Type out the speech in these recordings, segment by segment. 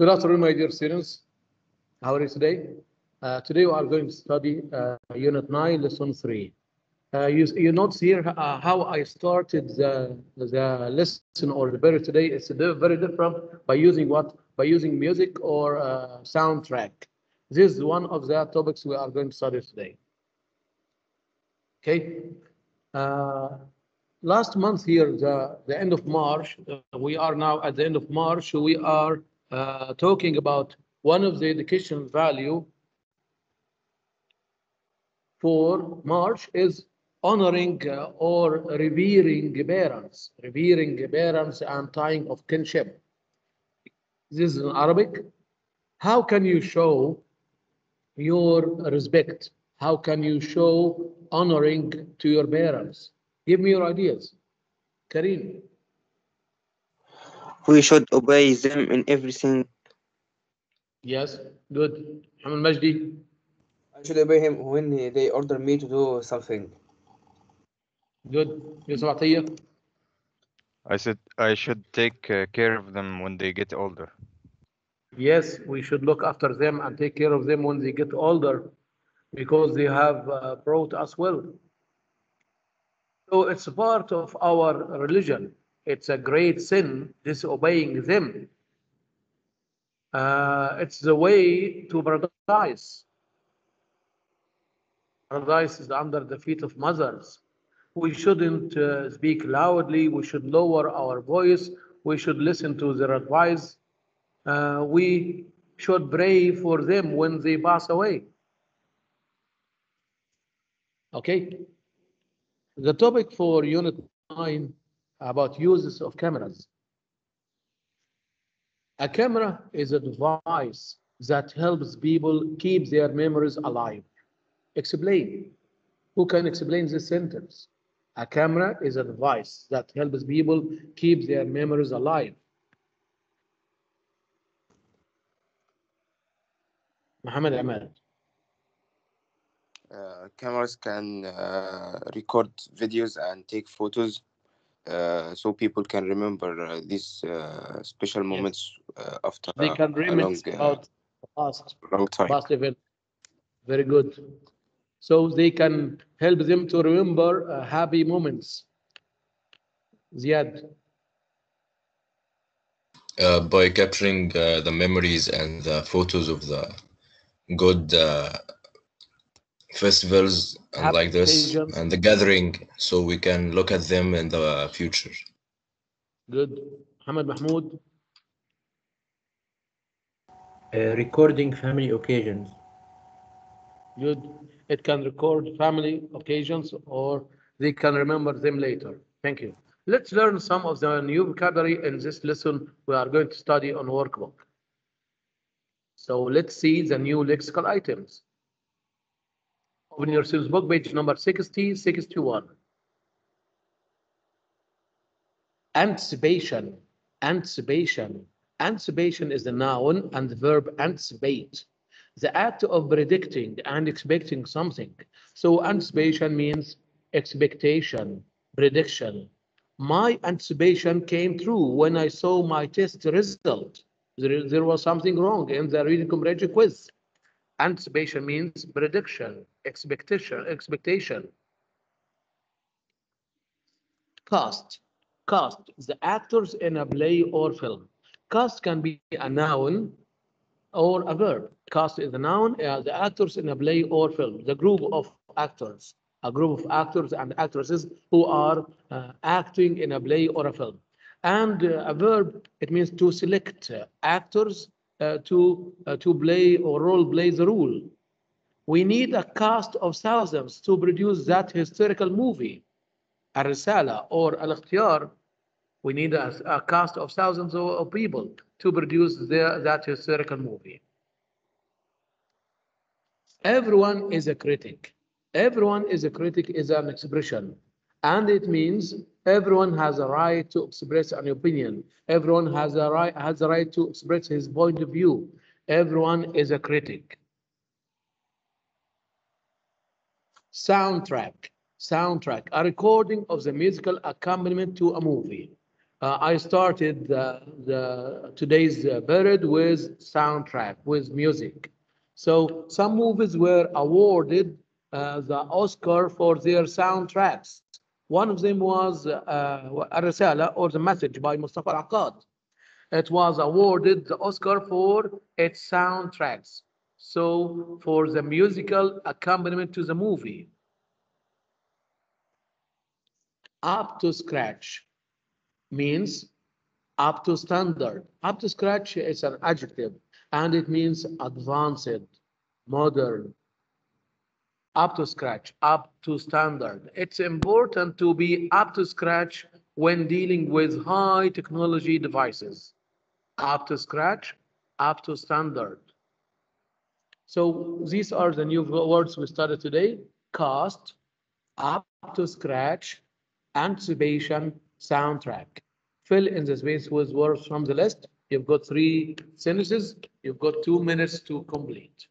Good afternoon, my dear students. How are you today? Today we are going to study Unit 9, Lesson 3. You notice here how I started the lesson or the period today. It's very different by using what? By using music or soundtrack. This is one of the topics we are going to study today. Okay. Last month here, the end of March, we are now at the end of March. We are talking about one of the educational value for March is honoring or revering parents and tying of kinship. This is in Arabic. How can you show your respect? How can you show honoring to your parents? Give me your ideas. Karim. We should obey them in everything. Yes, good. Hamid Majdi. I should obey him when they order me to do something. Good. Yusuf Atiyah. I said I should take care of them when they get older. Yes, we should look after them and take care of them when they get older because they have brought us well. So it's a part of our religion. It's a great sin disobeying them. It's the way to paradise. Paradise is under the feet of mothers. We shouldn't speak loudly. We should lower our voice. We should listen to their advice. We should pray for them when they pass away. Okay. The topic for Unit 9 about uses of cameras. A camera is a device that helps people keep their memories alive. Explain. Who can explain this sentence? A camera is a device that helps people keep their memories alive. Muhammad Ahmed. Cameras can record videos and take photos so people can remember these special moments after they can reminisce about the long time. past event. Very good. So they can help them to remember happy moments. Ziad. By capturing the memories and the photos of the good festivals and Happy like this occasions. and the gathering, so we can look at them in the future. Good. Muhammad Mahmoud. Recording family occasions. Good. It can record family occasions or they can remember them later. Thank you. Let's learn some of the new vocabulary in this lesson we are going to study on workbook. So let's see the new lexical items. Open your syllabus book, page number 60, 61. Anticipation. Anticipation. Anticipation is the noun and the verb anticipate. The act of predicting and expecting something. So anticipation means expectation, prediction. My anticipation came true when I saw my test result. There was something wrong in the reading comprehension quiz. Anticipation means prediction, expectation. Cast. Cast, the actors in a play or film. Cast can be a noun or a verb. Cast is a noun, the actors in a play or film, the group of actors, a group of actors and actresses who are acting in a play or a film. And a verb, it means to select actors to play or role play the role. We need a cast of thousands to produce that historical movie. الرسالة or الاختيار, we need a cast of thousands of people to produce that historical movie. Everyone is a critic. Everyone is a critic is an expression, and it means everyone has a right to express an opinion. Everyone has a right to express his point of view. Everyone is a critic. Soundtrack. Soundtrack, a recording of the musical accompaniment to a movie. I started today's period with soundtrack, with music. So some movies were awarded the Oscar for their soundtracks. One of them was الرسالة or The Message by Mustafa Al-Aqad. It was awarded the Oscar for its soundtracks. So for the musical accompaniment to the movie. Up to scratch means up to standard. Up to scratch is an adjective and it means advanced, modern. Up to scratch, up to standard. It's important to be up to scratch when dealing with high technology devices. Up to scratch, up to standard. So these are the new words we studied today. Cast, up to scratch, anticipation, soundtrack. Fill in the space with words from the list. You've got 3 sentences. You've got 2 minutes to complete.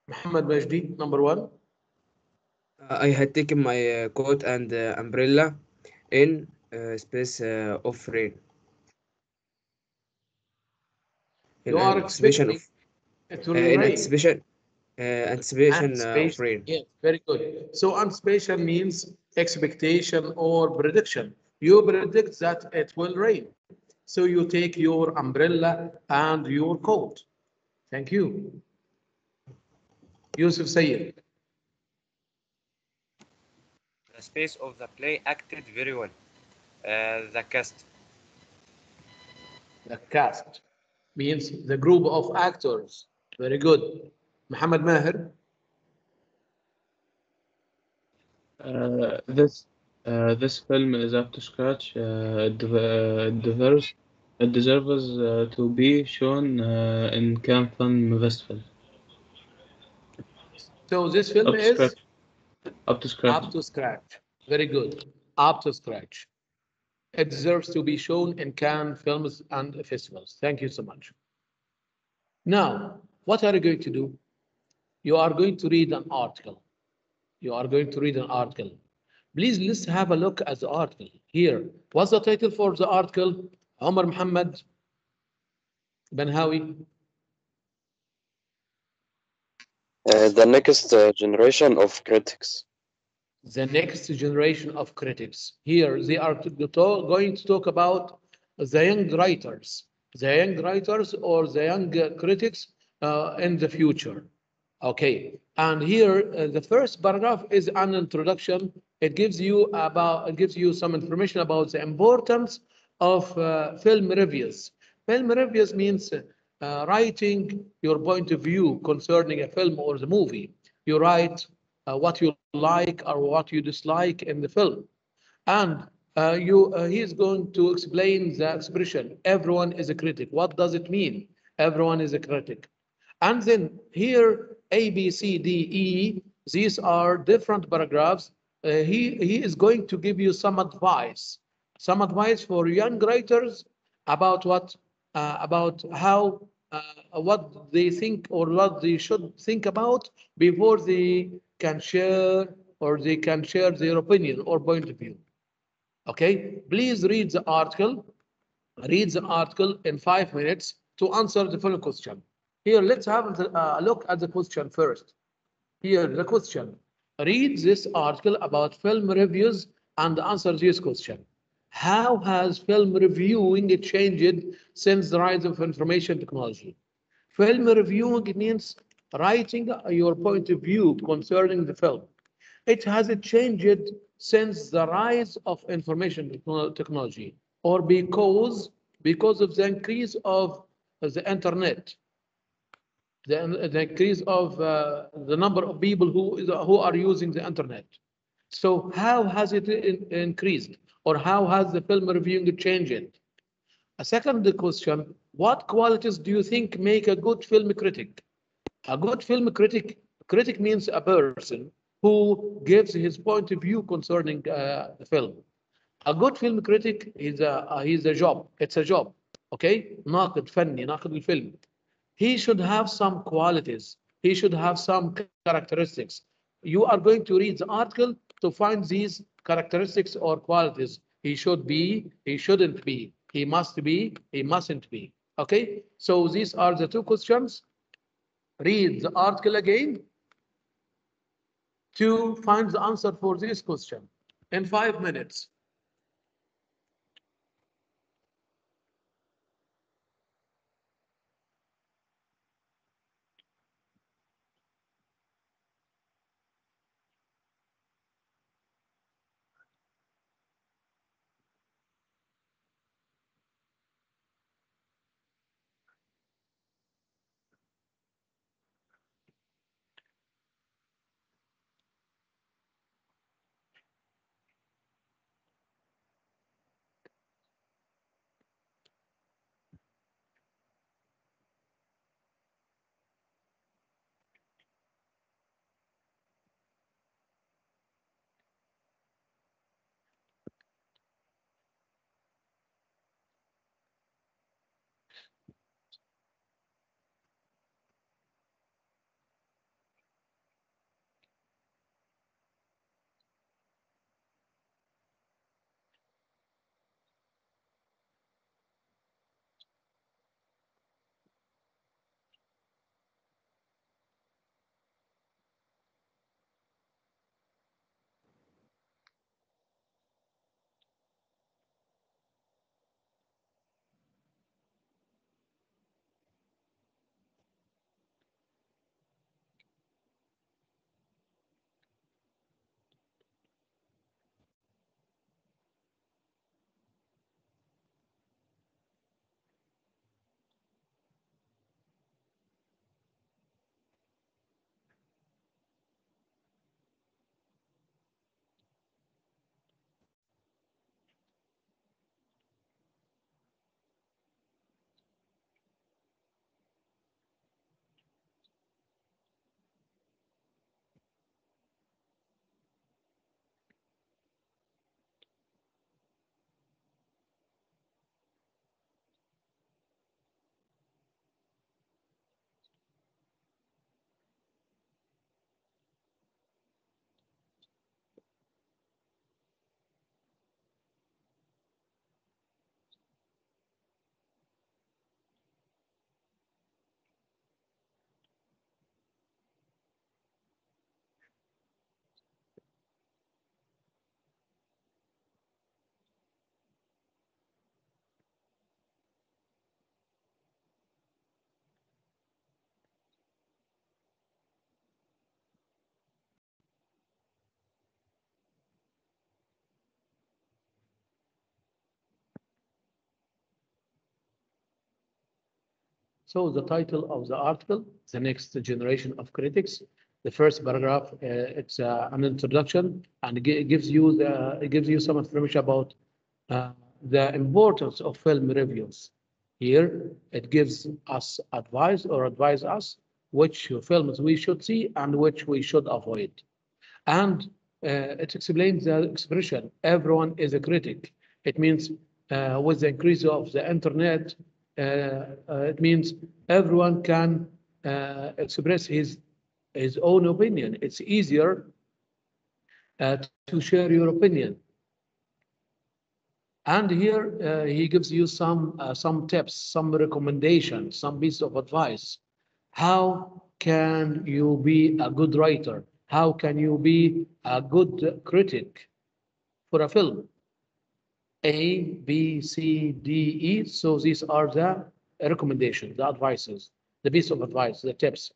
Muhammad Majdi, number 1. I had taken my coat and umbrella in space of rain. In You are anticipation expecting of it will in rain. anticipation of Anticipation. rain. Yes, very good. So anticipation means expectation or prediction. You predict that it will rain. So you take your umbrella and your coat. Thank you. Yusuf Sayyid. The space of the play acted very well. The cast. The cast means the group of actors. Very good. Muhammad Maher. This film is up to scratch. It deserves to be shown in Cannes Film Festival. So this film Up to is scratch. Up to scratch. up to scratch. Very good. Up to scratch. It deserves to be shown in Cannes films and festivals. Thank you so much. Now, what are you going to do? You are going to read an article. You are going to read an article. Please, let's have a look at the article. Here, what's the title for the article? Omar Muhammad Benhawi. The next generation of critics. The next generation of critics. Here, they are going to talk about the young writers or the young critics in the future. Okay, and here the first paragraph is an introduction. It gives you some information about the importance of film reviews. Film reviews means writing your point of view concerning a film or the movie. You write what you like or what you dislike in the film, and he is going to explain the expression "everyone is a critic." What does it mean? Everyone is a critic. And then here, A, B, C, D, E, these are different paragraphs. He is going to give you some advice for young writers about what they think or what they should think about before they can share their opinion or point of view. Okay, please read the article. Read the article in 5 minutes to answer the following question. Here, let's have a look at the question first. Here, the question. Read this article about film reviews and answer this question. How has film reviewing changed since the rise of information technology? Film reviewing means writing your point of view concerning the film. It has changed since the rise of information technology, or because of the increase of the internet, the increase of the number of people who are using the internet. So how has it increased, or how has the film reviewing changed? A second question, what qualities do you think make a good film critic? A good film critic means a person who gives his point of view concerning the film. A good film critic is a job. It's a job. Okay? ناقد فني, ناقد الفيلم. He should have some qualities. He should have some characteristics. You are going to read the article to find these characteristics or qualities. He should be, he shouldn't be, he must be, he mustn't be. Okay? So these are the two questions. Read the article again to find the answer for this question in 5 minutes. So the title of the article, The Next Generation of Critics. The first paragraph, it's an introduction, and it gives you some information about the importance of film reviews. Here, it gives us advice or advise us which films we should see and which we should avoid. And it explains the expression, everyone is a critic. It means with the increase of the internet, it means everyone can express his own opinion. It's easier to share your opinion. And here he gives you some tips, some recommendations, some piece of advice. How can you be a good writer? How can you be a good critic for a film? A, B, C, D, E. So these are the recommendations, the advices, the piece of advice, the tips.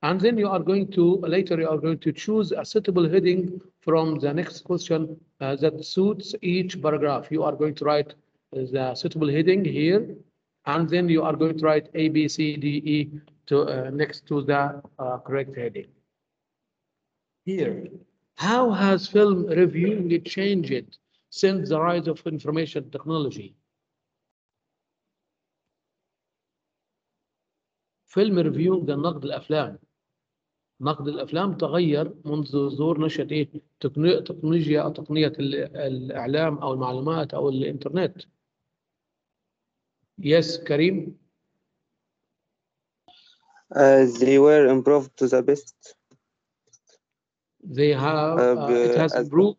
And then you are going to, later you are going to choose a suitable heading from the next question that suits each paragraph. You are going to write the suitable heading here, and then you are going to write A, B, C, D, E to, next to the correct heading. Here, how has film reviewing changed since the rise of information technology? فيلم ريفيو ده نقد الافلام. نقد الافلام تغير منذ ظهور نشأة ايه؟ تكنولوجيا او تقنيه الاعلام او المعلومات او الانترنت. Yes, كريم. They were improved to the best. They have it has improved.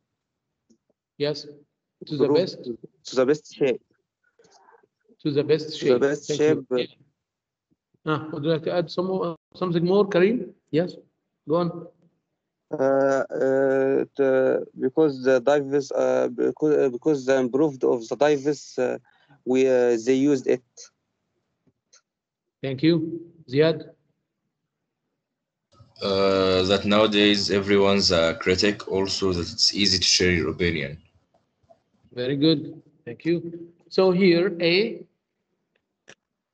Yes, to the best. To the best shape. To the best shape. To the best shape. Would you like to add something more, Karim? Yes, go on. Because the device, because the improved of the device, they used it. Thank you, Ziad. That nowadays everyone's a critic, also that it's easy to share your opinion. Very good, thank you. So here, A,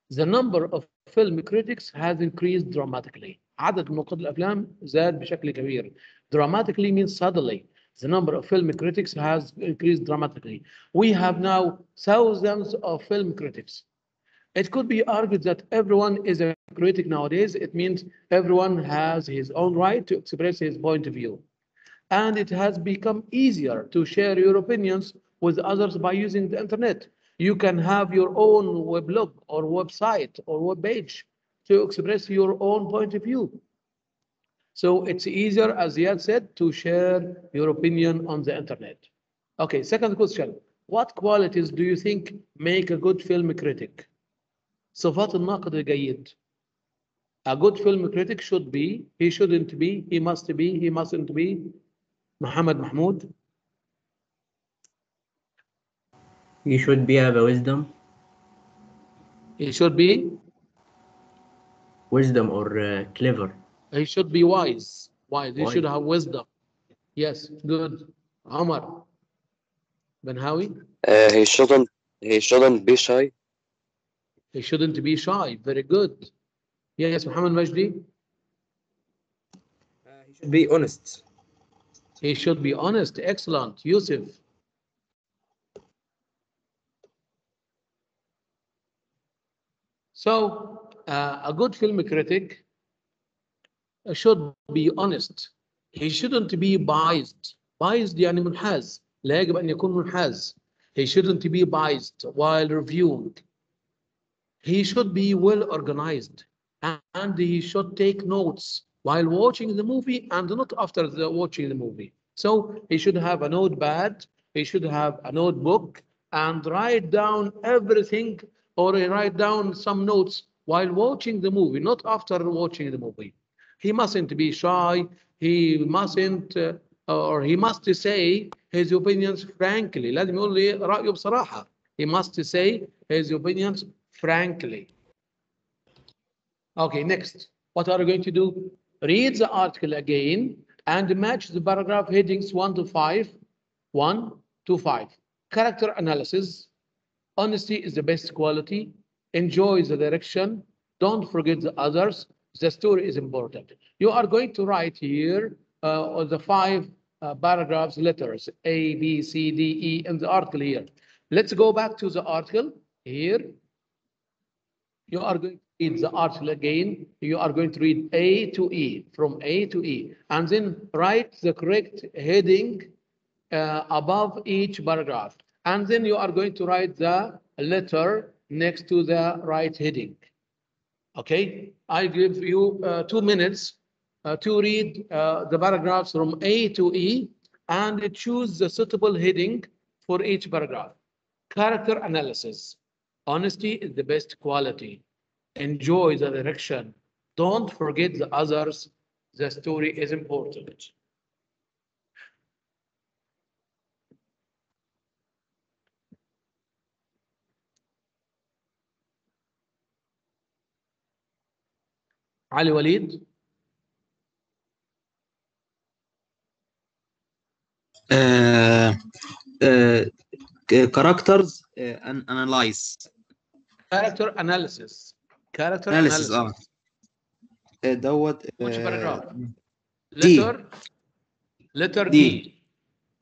the number of film critics has increased dramatically. عدد نقاد الأفلام زاد بشكل كبير. Dramatically means suddenly. The number of film critics has increased dramatically. We have now thousands of film critics. It could be argued that everyone is a critic nowadays. It means everyone has his own right to express his point of view. And it has become easier to share your opinions with others by using the internet. You can have your own weblog or website or web page to express your own point of view. So it's easier, as Ziad said, to share your opinion on the internet. Okay, second question. What qualities do you think make a good film critic? صفات الناقد الجيد. A good film critic should be, he shouldn't be, he must be, he mustn't be. Muhammad Mahmoud. He should be have a wisdom. He should be? Wisdom or clever. He should be wise. Wise. He should have wisdom. Yes, good. Omar. Benhawi? He shouldn't be shy. He shouldn't be shy. Very good. Yes, Muhammad Majdi? He should be honest. He should be honest. Excellent. Yusuf? So, a good film critic should be honest. He shouldn't be biased. Biased يعني منحاز. لا يجب أن يكون منحاز. He shouldn't be biased while reviewing. He should be well organized, and he should take notes while watching the movie and not after watching the movie. So he should have a notepad, he should have a notebook, and write down everything, or write down some notes while watching the movie, not after watching the movie. He mustn't be shy, he mustn't, or he must say his opinions frankly. لازم يقول لي رأيه بصراحة. He must say his opinions frankly. Okay, next. What are you going to do? Read the article again and match the paragraph headings 1 to 5. 1 to 5. Character analysis. Honesty is the best quality. Enjoy the direction. Don't forget the others. The story is important. You are going to write here the 5 paragraphs, letters A, B, C, D, E in the article here. Let's go back to the article here. You are going to read the article again. You are going to read A to E, from A to E, and then write the correct heading above each paragraph. And then you are going to write the letter next to the right heading. Okay, I give you 2 minutes to read the paragraphs from A to E and choose the suitable heading for each paragraph. Character analysis. Honesty is the best quality. Enjoy the direction. Don't forget the others. The story is important. علي وليد. characters analyze. Character analysis. Character analysis analysis. دوت Which paragraph? D. Letter D. D.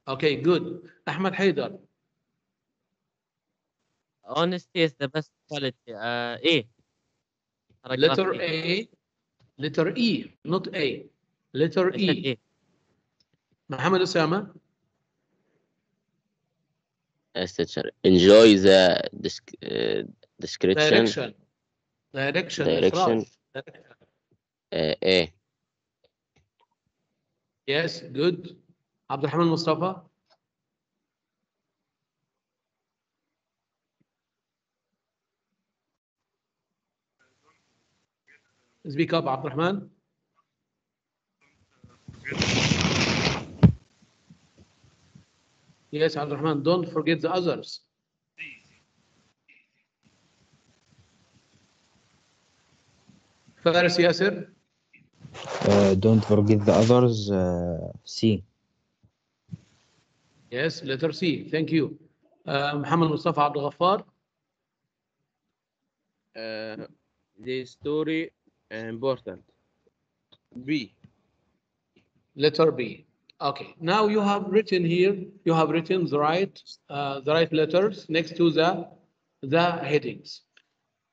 Okay, good. أحمد حيدر. Honesty is the best quality. A. Letter A. Letter E, not A. Letter E. محمد أسامة. Yes, teacher. Enjoy the description. Direction. Direction. A. Yes, good. عبد الرحمن مصطفى. Speak up, عبد الرحمن. Yes, عبد الرحمن. Don't forget the others. فارس ياسر. Don't forget the others. C. Yes, letter C. Thank you. محمد مصطفى عبد الغفار. The story important. B. Letter B. Okay. Now you have written here. You have written the right letters next to the headings.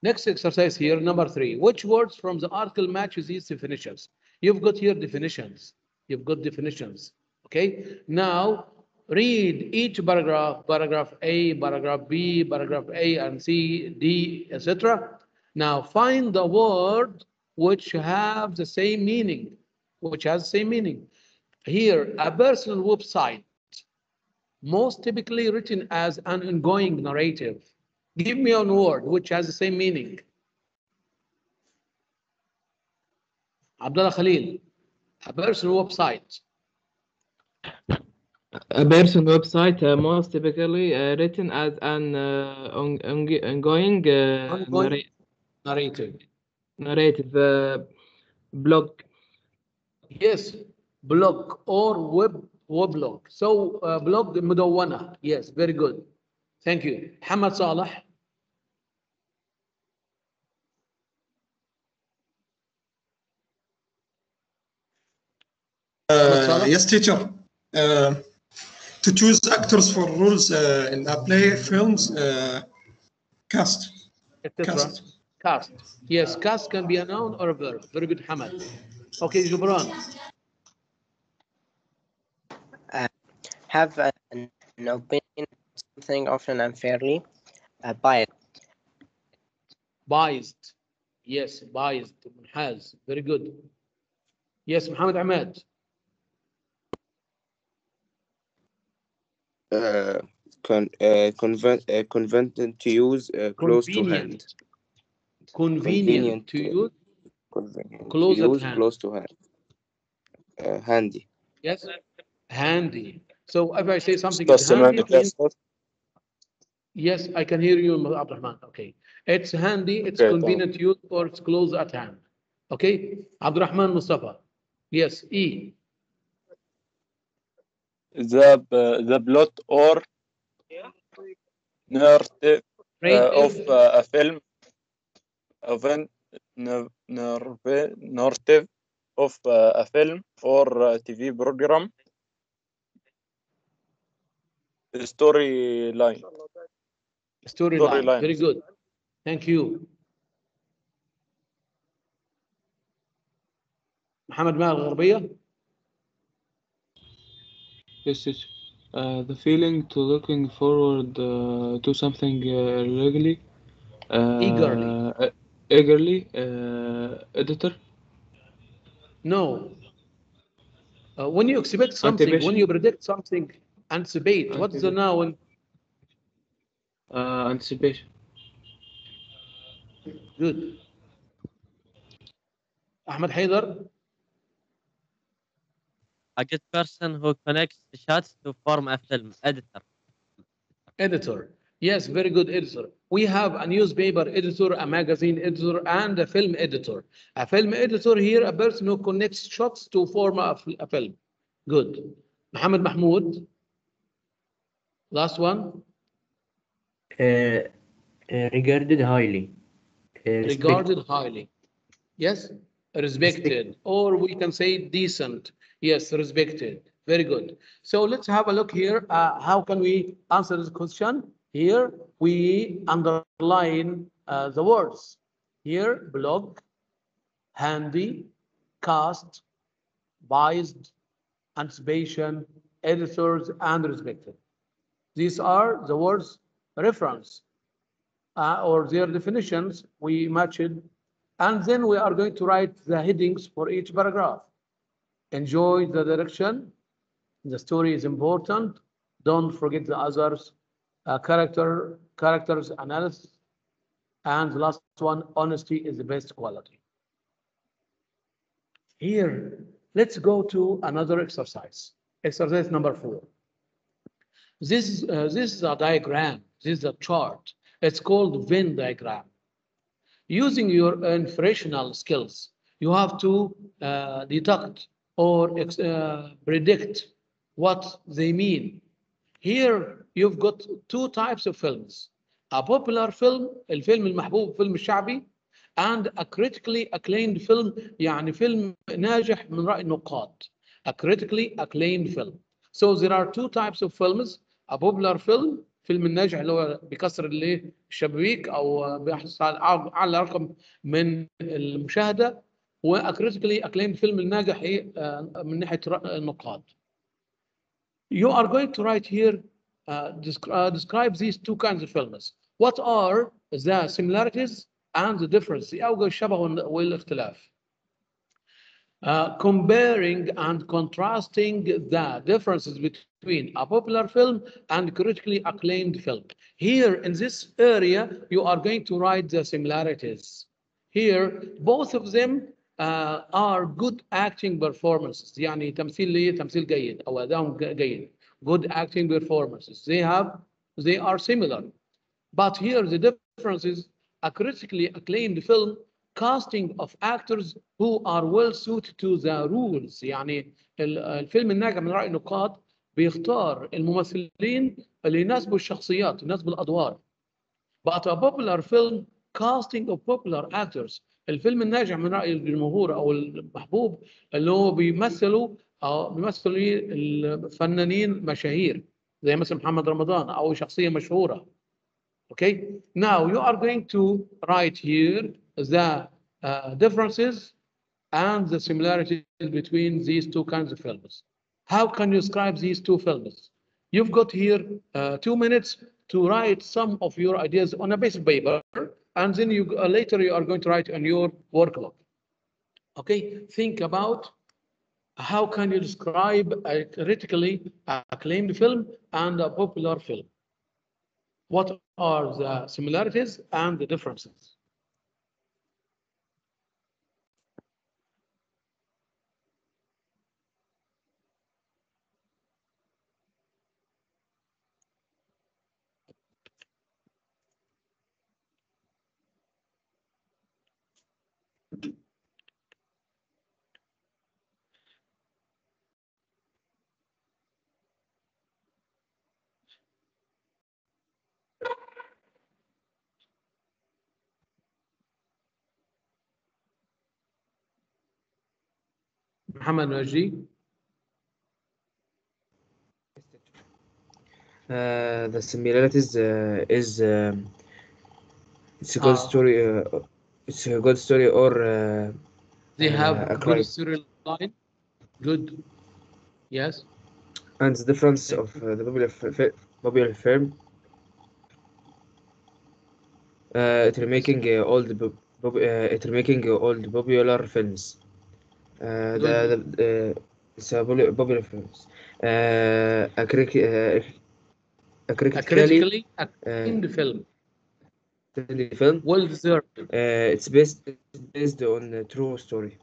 Next exercise here, number 3. Which words from the article matches these definitions? You've got here definitions. You've got definitions. Okay. Now read each paragraph. Paragraph A, paragraph B, paragraph A and C, D, etc. Now find the word which have the same meaning. Which has the same meaning. Here, a personal website, most typically written as an ongoing narrative. Give me a word which has the same meaning. Abdullah Khalil, a personal website. A personal website most typically written as an ongoing narrative blog. Yes, blog or weblog. So blog مدونة. Yes, very good. Thank you. محمد صالح. Yes, teacher. To choose actors for roles in a play, films, cast. Cast. Yes, cast can be a noun or a verb. Very good, Hamad. Okay, Jubran. Have an opinion on something often unfairly. Biased. Biased. Yes, biased. Has. Very good. Yes, Muhammad Ahmed. Convenient to use, close to hand. Convenient to use. Close at hand. Close to hand. Handy. Yes, handy. So if I say something is handy, yes, I can hear you, Abdurrahman. Okay, it's handy, it's convenient to use, or it's close at hand. Okay, Abdurrahman Mustafa. Yes, E. The plot or narrative of a film, narrative of a film or a TV program. Storyline. Very good. Thank you. Mohammed Mal Gharbia. Yes, yes. The feeling to looking forward to something eagerly. Editor. No. When you expect something, when you predict something, anticipate. What's the noun? Anticipation. Good. Ahmed Haidar. A good person who connects the shots to form a film. Editor. Editor. Yes, very good editor. We have a newspaper editor, a magazine editor, and a film editor. A film editor here, a person who connects shots to form a film. Good. Mohammed Mahmoud. Last one. Regarded highly. Regarded highly. Yes, respected, or we can say decent. Yes, respected. Very good. So let's have a look here. How can we answer this question? Here we underline the words. Here, blog, handy, cast, biased, anticipation, editors, and respected. These are the words reference or their definitions. We match it. And then we are going to write the headings for each paragraph. Enjoy the direction. The story is important. Don't forget the others. Characters analysis. And the last one, honesty is the best quality. Here, let's go to another exercise. Exercise number 4. This is a diagram. This is a chart. It's called Venn diagram. Using your inferential skills, you have to deduct or predict what they mean. Here you've got 2 types of films. A popular film, الفيلم المحبوب فيلم الشعبي, and a critically acclaimed film, يعني فيلم ناجح من رأي النقاد. A critically acclaimed film. So there are 2 types of films. A popular film, فيلم الناجح اللي هو بيكسر الشبابيك او بيحصل على اعلى رقم من المشاهده, و critically acclaimed فيلم الناجح من ناحيه النقاد. You are going to write here describe these 2 kinds of films. What are the similarities and the difference? اوجه الشبه والاختلاف. Comparing and contrasting the differences between a popular film and critically acclaimed film. Here in this area, you are going to write the similarities. Here, both of them are good acting performances. يعني تمثيل جيد أو أداء جيد. Good acting performances. They are similar. But here the difference is a critically acclaimed film casting of actors who are well suited to the rules. يعني الفيلم الناجح من رأي النقاد بيختار الممثلين اللي يناسبوا الشخصيات, يناسبوا الأدوار. But a popular film casting of popular actors. الفيلم الناجح من رأي الجمهور أو المحبوب اللي هو بيمثلوا الفنانين مشاهير زي مثلا محمد رمضان أو شخصية مشهورة. Okay, now you are going to write here the differences and the similarities between these 2 kinds of films. How can you describe these 2 films? You've got here 2 minutes to write some of your ideas on a piece of paper, and then later you are going to write on your workbook. Okay, think about how can you describe a critically acclaimed film and a popular film. What are the similarities and the differences? Muhammad Najee. The similarities is it's a good story. It's a good story, or they have a good crime. storyline. Good. Yes. And the difference of the popular film. It remaking all the popular films. It's a popular films. critically acclaimed film. Well deserved. It's based on a true story.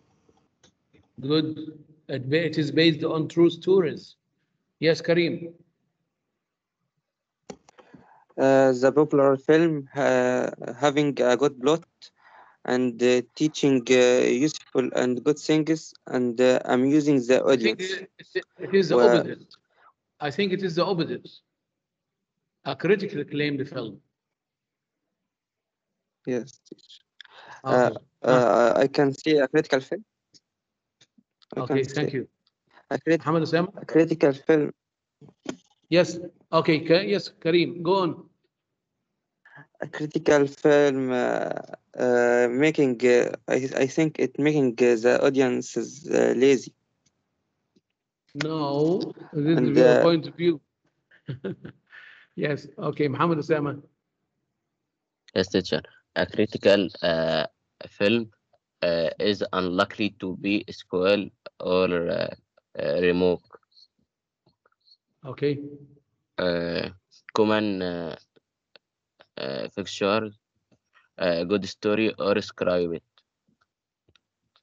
Good. It is based on true stories. Yes, Karim. The popular film having a good plot and teaching useful and good things and amusing the I think audience. it is the opposite. I think it is the opposite. A critically acclaimed film. Yes. Okay. I can see a critical film. Okay, thank you. Muhammad Osama? A critical film. Yes. Okay. Yes, Karim, go on. A critical film making. I think it making the audiences lazy. No, this is your point of view. Yes. Okay, Muhammad Osama. Yes, teacher. A critical film is unlikely to be sequel or remake. Okay. Common fixture, good story or script.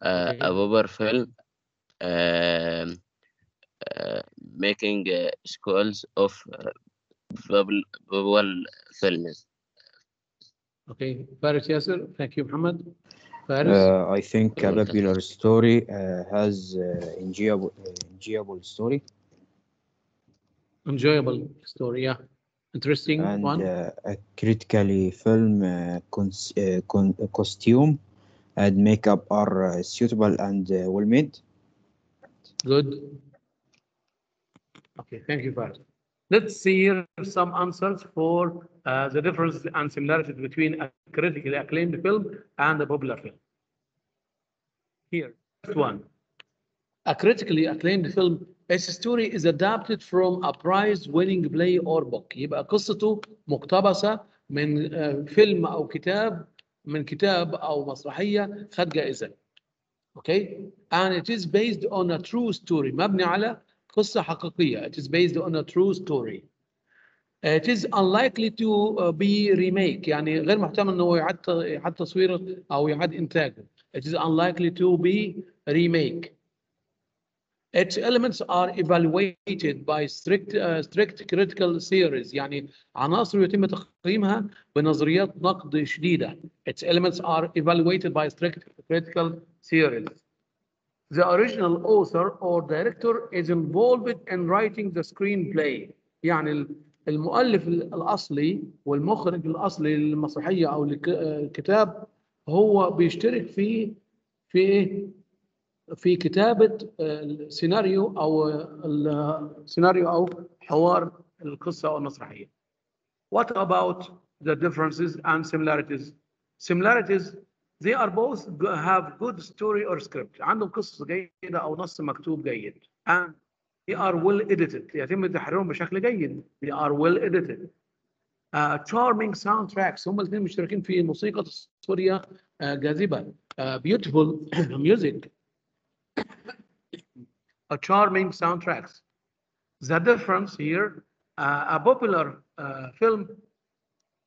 A popular film making sequels of popular films. Okay, Faris Yasser. Thank you, Muhammad. Faris. I think a popular story has enjoyable story. Enjoyable story, yeah. Interesting And one. a critically film costume and makeup are suitable and well made. Good. Okay, thank you, Faris. Let's see here some answers for the differences and similarities between a critically acclaimed film and a popular film. Here, first one. A critically acclaimed film, its story is adapted from a prize-winning play or book. يبقى قصته مقتبسة من فيلم أو كتاب، من كتاب أو مسرحية خد جائزة. Okay? And it is based on a true story. مبني على قصة حقيقية. It is based on a true story. It is unlikely to be remake. يعني غير محتمل إنه يعاد تصويره أو يعاد إنتاجه. It is unlikely to be remake. Its elements are evaluated by strict critical theories. يعني عناصر يتم تقييمها بنظريات نقد شديدة. Its elements are evaluated by strict critical theories. The original author or director is involved in writing the screenplay. يعني المؤلف الأصلي والمخرج الأصلي للمسرحية أو الكتاب هو بيشترك في كتابة السيناريو أو حوار القصة أو المسرحية. What about the differences and similarities? Similarities, they are both have good story or script. عندهم قصة جيدة أو نص مكتوب جيد. And they are well edited. يتم تحريرهم بشكل جيد. They are well edited. Charming soundtracks. هم الاثنين مشتركين في موسيقى تصويرية جاذبة. Beautiful music. A charming soundtracks. The difference here, a popular film,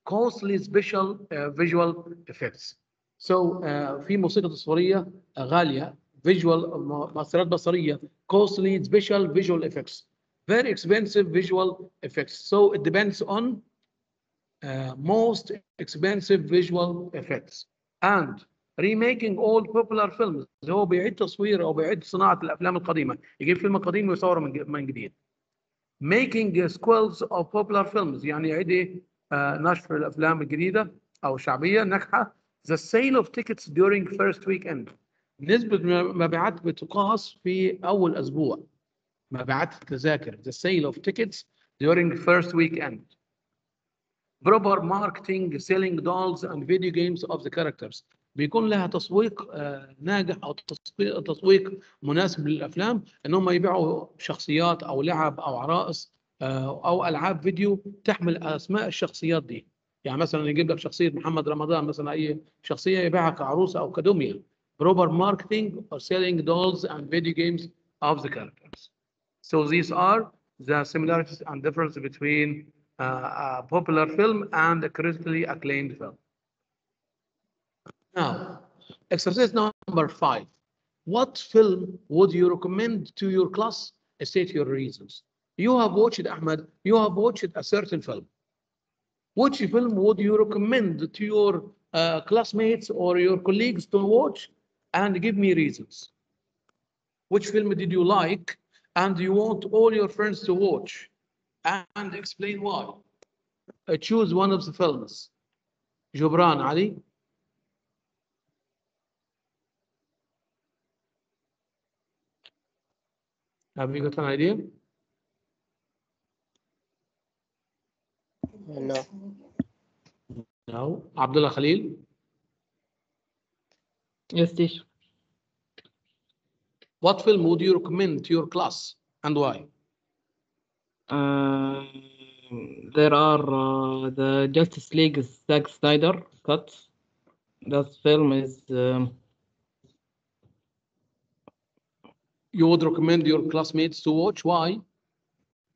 costly special visual effects. So في موسيقى تصويرية غالية, visual مؤثرات بصرية, costly special visual effects, very expensive visual effects. So it depends on most expensive visual effects. And remaking old popular films. هو بيعيد تصوير أو بيعيد صناعة الأفلام القديمة، يجيب فيلم قديم ويصوره من جديد. Making sequels of popular films يعني يعيد نشر الأفلام الجديدة أو شعبية ناجحة. The sale of tickets during first weekend. نسبة مبيعات بتقاس في أول أسبوع. مبيعات التذاكر. The sale of tickets during first weekend. Proper marketing, selling dolls and video games of the characters. بيكون لها تسويق ناجح أو تسويق مناسب للأفلام إنهم يبيعوا شخصيات أو لعب أو عرائس أو ألعاب فيديو تحمل أسماء الشخصيات دي. يعني مثلا يجيب لك شخصية محمد رمضان مثلا، أي شخصية يبيعها كعروسة أو كدمية. Proper marketing or selling dolls and video games of the characters. So these are the similarities and differences between a popular film and a critically acclaimed film. Now, exercise number 5. What film would you recommend to your class? State your reasons. You have watched, Ahmed, you have watched a certain film. Which film would you recommend to your classmates or your colleagues to watch? And give me reasons. Which film did you like and you want all your friends to watch? And explain why. Choose one of the films. Jubran, Ali? Have you got an idea? No. No. Abdullah Khalil? Yes, teacher. What film would you recommend to your class and why? There are the Justice League Zack Snyder cut. That film is. You would recommend your classmates to watch? Why?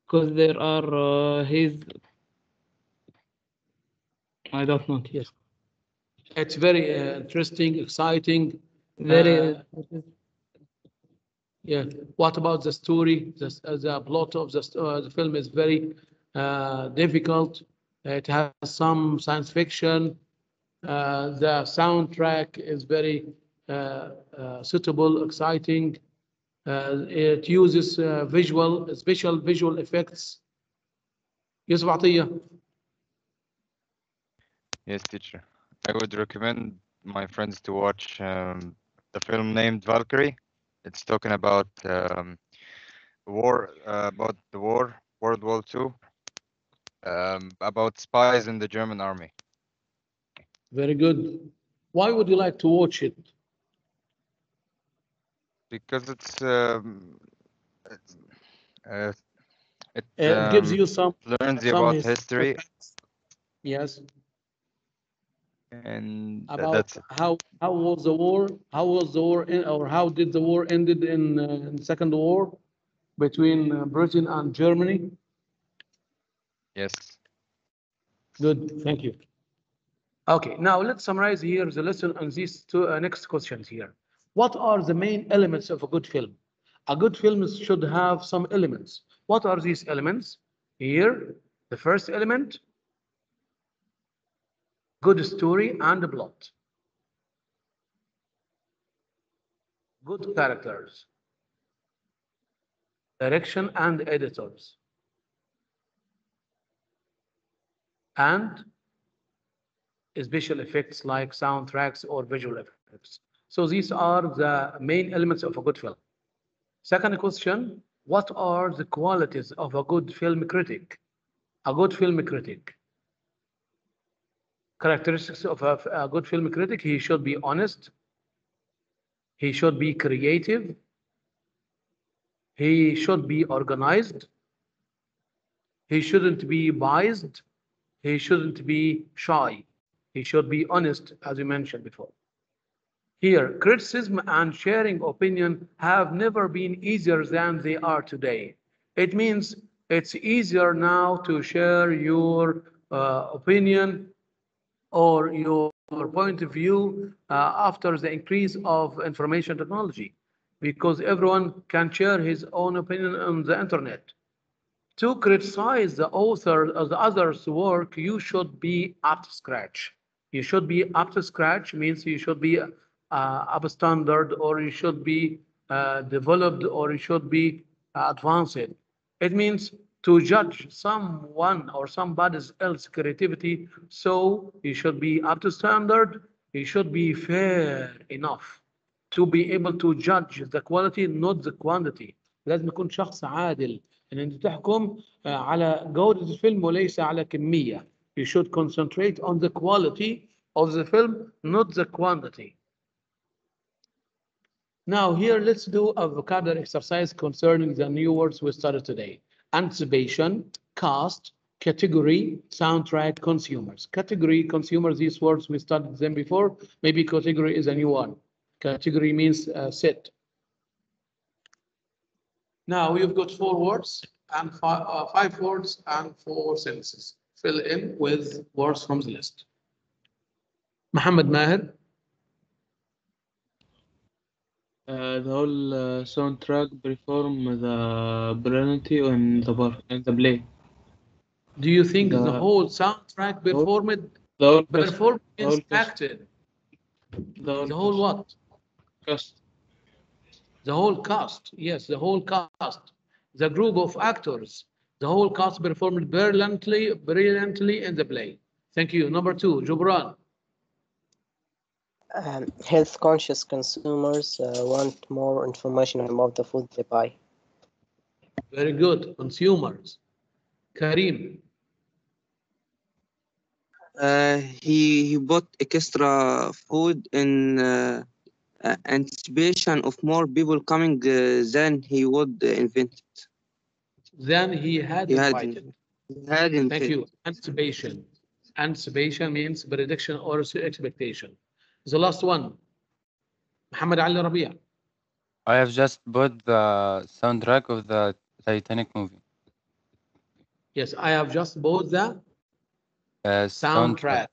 Because there are I don't know. Yes. It's very interesting, exciting. Very. Yeah. What about the story? The plot of the film is very difficult. It has some science fiction. The soundtrack is very suitable, exciting. It uses special visual effects. Yusuf Atiyah. Yes, teacher. I would recommend my friends to watch the film named Valkyrie. It's talking about about the war, World War II, about spies in the German army. Very good. Why would you like to watch it? Because it gives you some learns you about history. Yes. And about that's it. how was the war? How was the war or how did the war ended in the Second War between Britain and Germany? Yes. Good. Thank you. Okay. Now let's summarize here the lesson on these two next questions here. What are the main elements of a good film? A good film should have some elements. What are these elements? Here, the first element, good story and plot. Good characters. Direction and editors. And special effects like soundtracks or visual effects. So these are the main elements of a good film. Second question, what are the qualities of a good film critic? A good film critic. Characteristics of a good film critic, he should be honest. He should be creative. He should be organized. He shouldn't be biased. He shouldn't be shy. He should be honest, as we mentioned before. Here, criticism and sharing opinion have never been easier than they are today. It means it's easier now to share your opinion or your point of view after the increase of information technology, because everyone can share his own opinion on the internet. To criticize the author or the other's work, you should be up to scratch. You should be up to scratch means you should be up standard, or you should be developed, or you should be advanced. It means to judge someone or somebody else's creativity, so you should be up to standard. You should be fair enough to be able to judge the quality, not the quantity. لازم يكون شخص عادل ان انت تحكم على جودة الفيلم وليس على كمية. You should concentrate on the quality of the film, not the quantity. Now here, let's do a vocabulary exercise concerning the new words we studied today. Anticipation, cast, category, soundtrack, consumers. Category, consumers, these words we studied them before. Maybe category is a new one. Category means set. Now we've got 4 words. and 5 words and 4 sentences. Fill in with words from the list. Muhammad Maher. The whole soundtrack perform the brilliantly in the play. Do you think the whole soundtrack performed? Performed means acted. The whole what? Cast. The whole cast. Yes, the whole cast. The group of actors. The whole cast performed brilliantly in the play. Thank you. Number 2, Jubran. Health-conscious consumers want more information about the food they buy. Very good. Consumers. Karim. He bought extra food in anticipation of more people coming than he would invent. Then he had invited. Thank you. Anticipation. Anticipation means prediction or expectation. The last one. Muhammad Ali Rabia. I have just bought the soundtrack of the Titanic movie. Yes, I have just bought the soundtrack.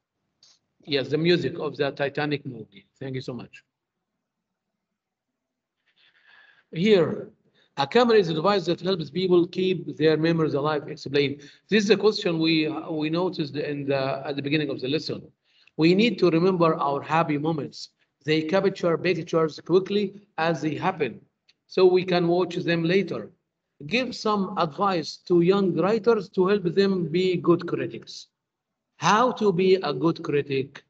Yes, the music of the Titanic movie. Thank you so much. Here, a camera is a device that helps people keep their memories alive. Explain. This is a question we noticed at the beginning of the lesson. We need to remember our happy moments. They capture pictures quickly as they happen, so we can watch them later. Give some advice to young writers to help them be good critics. How to be a good critic?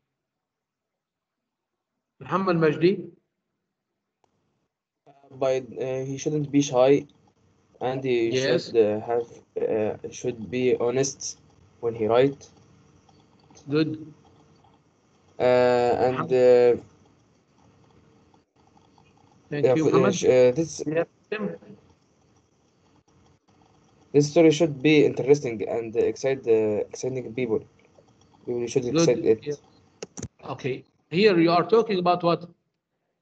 Muhammad Majdi. He shouldn't be shy, and he should be honest when he writes. Good. Thank you, Muhammad. This story should be interesting and exciting people. You should excite it. Yeah. Okay. Here you are talking about what?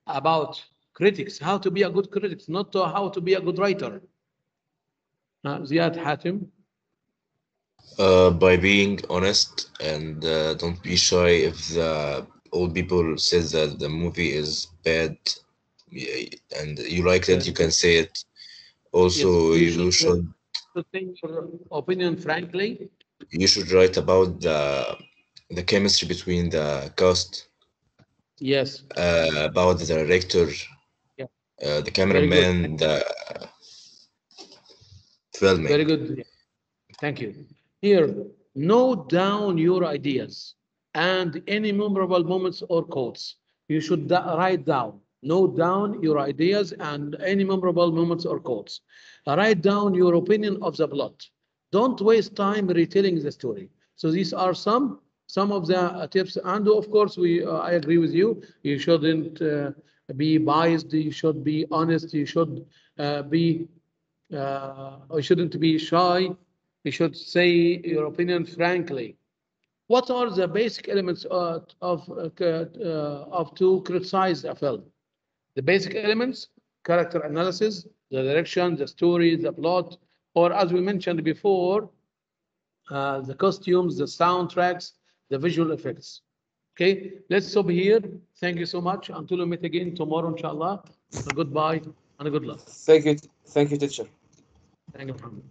About critics. How to be a good critic, not how to be a good writer. Ziad Hatim. By being honest and don't be shy if the old people says that the movie is bad and you liked it, you can say it. Also, yes, you should say your opinion frankly. You should write about the chemistry between the cast. Yes. About the director, the cameraman, the filming. Very good. Thank you. Here, note down your ideas and any memorable moments or quotes. You should write down. Note down your ideas and any memorable moments or quotes. Write down your opinion of the plot. Don't waste time retelling the story. So these are some of the tips. And of course, I agree with you. You shouldn't be biased. You should be honest. You should you shouldn't be shy. You should say your opinion frankly. What are the basic elements of to criticize a film? The basic elements: character analysis, the direction, the story, the plot, or as we mentioned before, the costumes, the soundtracks, the visual effects. Okay, let's stop here. Thank you so much. Until we meet again tomorrow, inshallah. A goodbye and a good luck. Thank you, teacher. Thank you, Muhammad.